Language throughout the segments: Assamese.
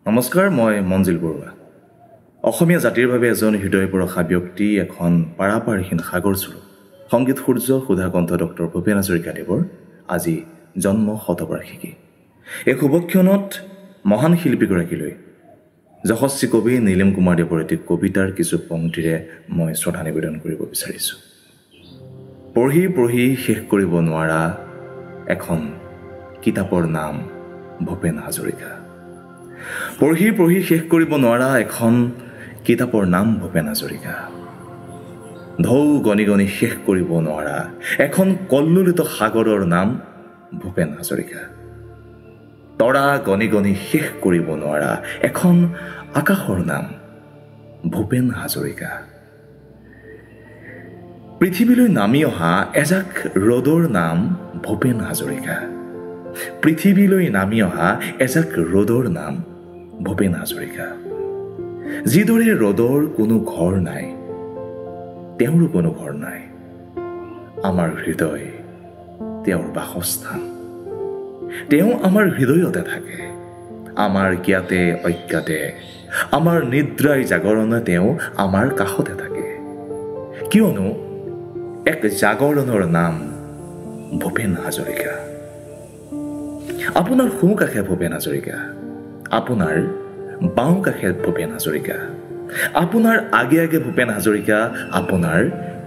নমস্কাৰ, মই মঞ্জিল বৰুৱা। অসমীয়া জাতিৰ বাবে এজন হৃদয়পৰশা ব্যক্তি, এখন পাৰাপাৰহীন সাগৰস্বৰূপ, সংগীত সূৰ্য সুধাকণ্ঠ ডক্টৰ ভূপেন হাজৰিকাদেৱৰ আজি জন্ম শতবাৰ্ষিকী। এই শুভক্ষণত মহান শিল্পীগৰাকীলৈ যশস্বী কবি নীলিম কুমাৰ দেৱৰ এটি কবিতাৰ কিছু পংক্তিৰে মই শ্ৰদ্ধা নিবেদন কৰিব বিচাৰিছোঁ। পঢ়ি পঢ়ি শেষ কৰিব নোৱাৰা এখন কিতাপৰ নাম ভূপেন হাজৰিকা। পঢ়ি পঢ়ি শেষ কৰিব নোৱাৰা এখন কিতাপৰ নাম ভূপেন হাজৰিকা। ঢৌ গণি গণি শেষ কৰিব নোৱাৰা এখন কল্লোলিত সাগৰৰ নাম ভূপেন হাজৰিকা। তৰা গণি গণি শেষ কৰিব নোৱাৰা এখন আকাশৰ নাম ভূপেন হাজৰিকা। পৃথিৱীলৈ নামি অহা এজাক ৰ'দৰ নাম ভূপেন হাজৰিকা। পৃথিৱীলৈ নামি অহা এজাক ৰ'দৰ নাম ভূপেন হাজৰিকা। যিদৰে ৰ'দৰ কোনো ঘৰ নাই, তেওঁৰো কোনো ঘৰ নাই, আমাৰ হৃদয় তেওঁৰ বাসস্থান। তেওঁ আমাৰ হৃদয়তে থাকে, আমাৰ জ্ঞাতে অজ্ঞাতে, আমাৰ নিদ্ৰাই জাগৰণে তেওঁ আমাৰ কাষতে থাকে। কিয়নো এক জাগৰণৰ নাম ভূপেন হাজৰিকা। আপোনাৰ সোঁ কাষে ভূপেন হাজৰিকা, আপোনাৰ বাওঁ কাষে ভূপেন হাজৰিকা, আপোনাৰ আগে আগে ভূপেন হাজৰিকা, আপোনাৰ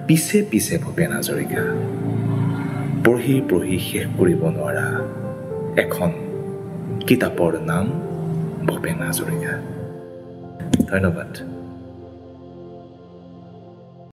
পিছে পিছে ভূপেন হাজৰিকা। পঢ়ি পঢ়ি শেষ কৰিব নোৱাৰা এখন কিতাপৰ নাম ভূপেন হাজৰিকা। ধন্যবাদ।